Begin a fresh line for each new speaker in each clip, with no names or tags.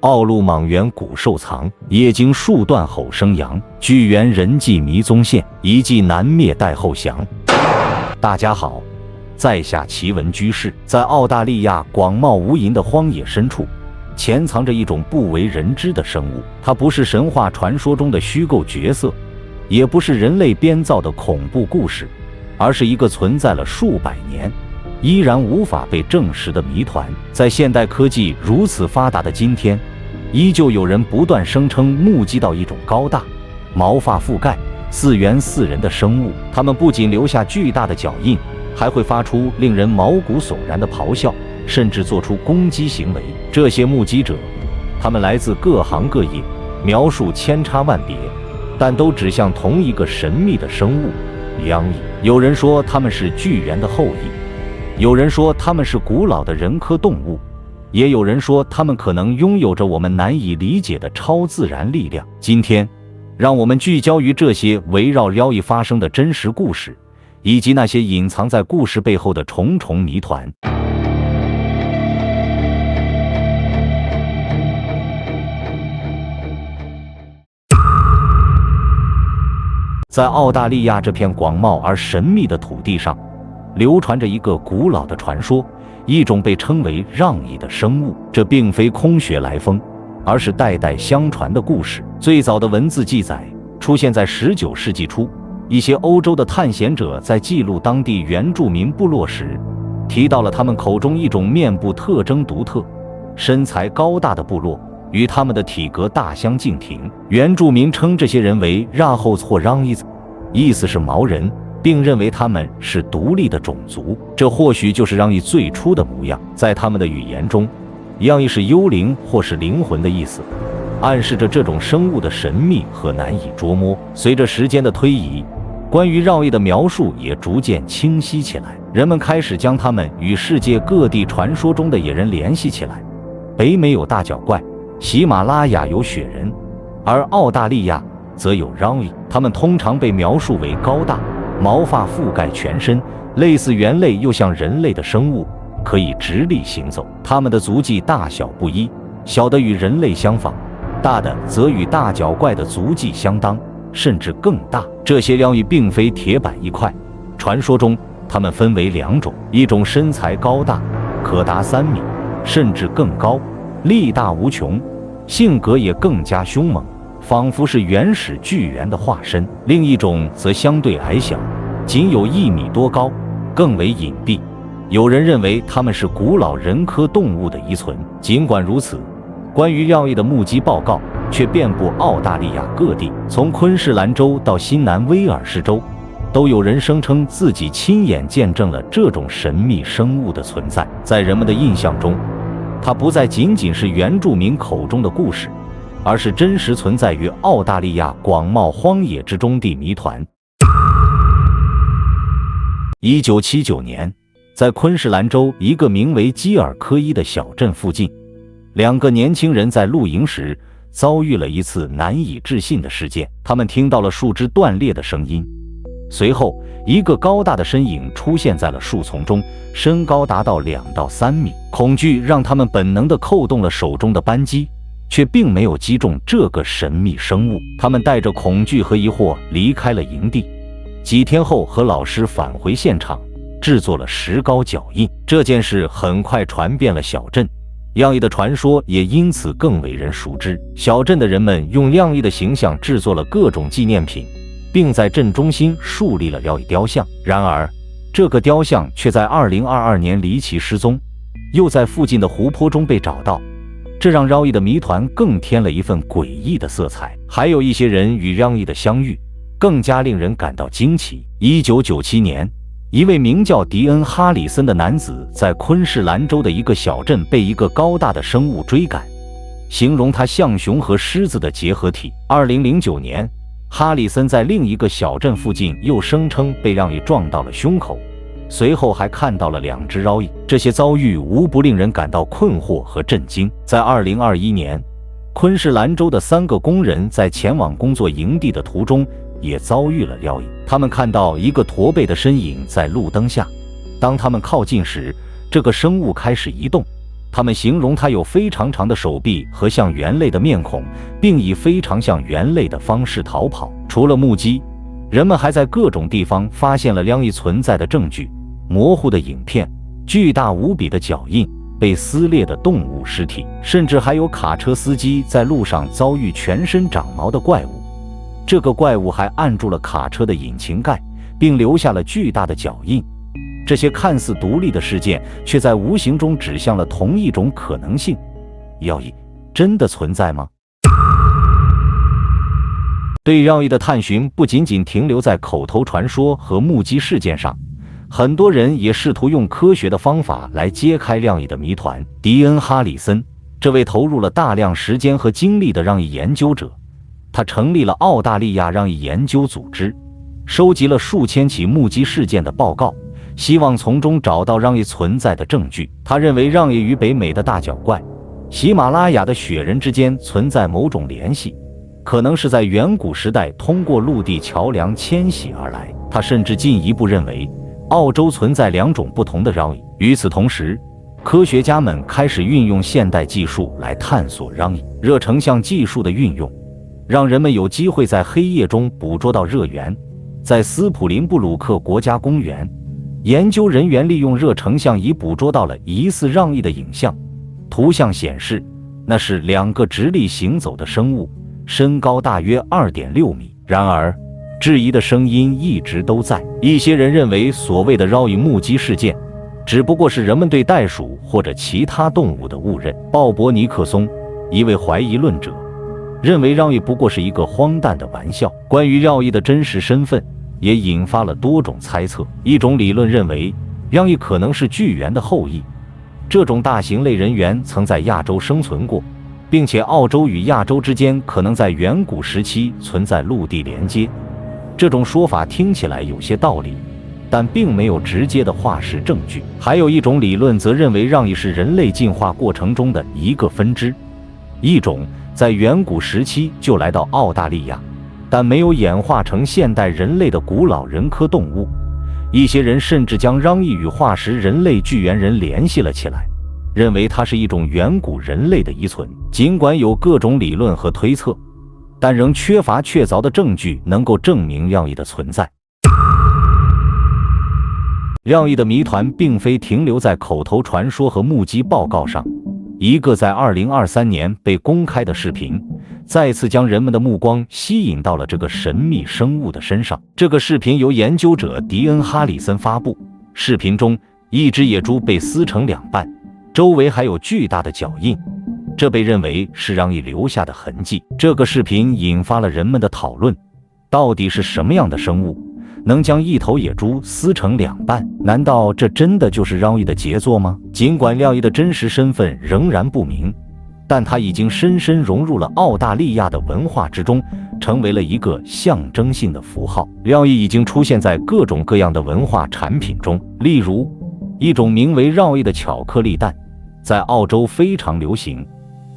奥路莽原古兽藏，夜经数断吼声扬。巨猿人迹迷踪现，一计难灭待后降。大家好，在下奇闻居士。在澳大利亚广袤无垠的荒野深处，潜藏着一种不为人知的生物。它不是神话传说中的虚构角色，也不是人类编造的恐怖故事，而是一个存在了数百年，依然无法被证实的谜团。在现代科技如此发达的今天，依旧有人不断声称目击到一种高大、毛发覆盖、似猿似人的生物。它们不仅留下巨大的脚印，还会发出令人毛骨悚然的咆哮，甚至做出攻击行为。这些目击者，他们来自各行各业，描述千差万别，但都指向同一个神秘的生物——獐蚁。有人说他们是巨猿的后裔，有人说他们是古老的人科动物，也有人说他们可能拥有着我们难以理解的超自然力量。今天，让我们聚焦于这些围绕獐蚁发生的真实故事，以及那些隐藏在故事背后的重重谜团。在澳大利亚这片广袤而神秘的土地上，流传着一个古老的传说，一种被称为獐蚁的生物。这并非空穴来风，而是代代相传的故事。最早的文字记载出现在19世纪初，一些欧洲的探险者在记录当地原住民部落时，提到了他们口中一种面部特征独特、身材高大的部落，与他们的体格大相径庭。原住民称这些人为獐后或獐蚁，意思是毛人，并认为他们是独立的种族。这或许就是獐蚁最初的模样。在他们的语言中，獐蚁是幽灵或是灵魂的意思，暗示着这种生物的神秘和难以捉摸。随着时间的推移，关于獐蚁的描述也逐渐清晰起来，人们开始将它们与世界各地传说中的野人联系起来。北美有大脚怪，喜马拉雅有雪人，而澳大利亚则有獐蚁。它们通常被描述为高大、毛发覆盖全身，类似猿类又像人类的生物，可以直立行走。它们的足迹大小不一，小的与人类相仿，大的则与大脚怪的足迹相当，甚至更大。这些獐蚁并非铁板一块，传说中它们分为2种，一种身材高大，可达3米，甚至更高，力大无穷，性格也更加凶猛，仿佛是原始巨猿的化身；另一种则相对矮小，仅有1米多高，更为隐蔽。有人认为它们是古老人科动物的遗存。尽管如此，关于獐蚁的目击报告却遍布澳大利亚各地，从昆士兰州到新南威尔士州，都有人声称自己亲眼见证了这种神秘生物的存在。在人们的印象中，它不再仅仅是原住民口中的故事，而是真实存在于澳大利亚广袤荒野之中的谜团。1979年，在昆士兰州一个名为基尔科伊的小镇附近，2个年轻人在露营时遭遇了一次难以置信的事件。他们听到了树枝断裂的声音，随后一个高大的身影出现在了树丛中，身高达到2到3米。恐惧让他们本能地扣动了手中的扳机，却并没有击中这个神秘生物。他们带着恐惧和疑惑离开了营地，几天后和老师返回现场，制作了石膏脚印。这件事很快传遍了小镇，獐蚁的传说也因此更为人熟知。小镇的人们用獐蚁的形象制作了各种纪念品，并在镇中心树立了獐蚁雕像。然而，这个雕像却在2022年离奇失踪，又在附近的湖泊中被找到，这让獐蚁的谜团更添了一份诡异的色彩。还有一些人与獐蚁的相遇更加令人感到惊奇。1997年，一位名叫迪恩·哈里森的男子在昆士兰州的一个小镇被一个高大的生物追赶，形容它像熊和狮子的结合体。2009年，哈里森在另一个小镇附近又声称被獐蚁撞到了胸口，随后还看到了2只獐蚁。这些遭遇无不令人感到困惑和震惊。在2021年，昆士兰州的3个工人在前往工作营地的途中也遭遇了獐蚁。他们看到一个驼背的身影在路灯下，当他们靠近时，这个生物开始移动，他们形容它有非常长的手臂和像猿类的面孔，并以非常像猿类的方式逃跑。除了目击，人们还在各种地方发现了亮翼存在的证据：模糊的影片、巨大无比的脚印、被撕裂的动物尸体，甚至还有卡车司机在路上遭遇全身长毛的怪物。这个怪物还按住了卡车的引擎盖，并留下了巨大的脚印。这些看似独立的事件，却在无形中指向了同一种可能性：耀翼真的存在吗？对耀翼的探寻不仅仅停留在口头传说和目击事件上，很多人也试图用科学的方法来揭开亮翼的谜团。迪恩·哈里森，这位投入了大量时间和精力的让翼研究者，他成立了澳大利亚让翼研究组织，收集了数千起目击事件的报告，希望从中找到让翼存在的证据。他认为让翼与北美的大脚怪、喜马拉雅的雪人之间存在某种联系，可能是在远古时代通过陆地桥梁迁徙而来。他甚至进一步认为澳洲存在2种不同的让翼。与此同时，科学家们开始运用现代技术来探索让翼。热成像技术的运用，让人们有机会在黑夜中捕捉到热源。在斯普林布鲁克国家公园，研究人员利用热成像仪捕捉到了疑似让翼的影像。图像显示，那是2个直立行走的生物，身高大约 2.6 米。然而，质疑的声音一直都在。一些人认为所谓的让翼目击事件只不过是人们对袋鼠或者其他动物的误认。鲍勃·尼克松，一位怀疑论者，认为让翼不过是一个荒诞的玩笑。关于让翼的真实身份也引发了多种猜测。一种理论认为，让翼可能是巨猿的后裔，这种大型类人猿曾在亚洲生存过，并且澳洲与亚洲之间可能在远古时期存在陆地连接。这种说法听起来有些道理，但并没有直接的化石证据。还有一种理论则认为让翼是人类进化过程中的一个分支，一种在远古时期就来到澳大利亚，但没有演化成现代人类的古老人科动物。一些人甚至将让翼与化石人类巨猿人联系了起来，认为它是一种远古人类的遗存。尽管有各种理论和推测，但仍缺乏确凿的证据能够证明让翼的存在。让翼的谜团并非停留在口头传说和目击报告上。一个在2023年被公开的视频，再次将人们的目光吸引到了这个神秘生物的身上。这个视频由研究者迪恩·哈里森发布。视频中，一只野猪被撕成2半，周围还有巨大的脚印，这被认为是让翼留下的痕迹。这个视频引发了人们的讨论：到底是什么样的生物能将一头野猪撕成2半？难道这真的就是让翼的杰作吗？尽管让翼的真实身份仍然不明，但它已经深深融入了澳大利亚的文化之中，成为了一个象征性的符号。让翼已经出现在各种各样的文化产品中，例如一种名为让翼的巧克力蛋，在澳洲非常流行。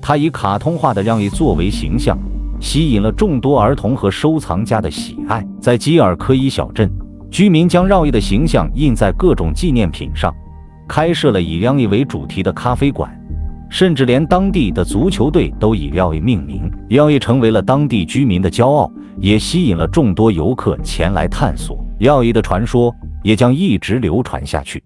它以卡通化的让翼作为形象，吸引了众多儿童和收藏家的喜爱。在基尔科伊小镇，居民将让翼的形象印在各种纪念品上，开设了以让翼为主题的咖啡馆，甚至连当地的足球队都以让翼命名。让翼成为了当地居民的骄傲，也吸引了众多游客前来探索。让翼的传说也将一直流传下去。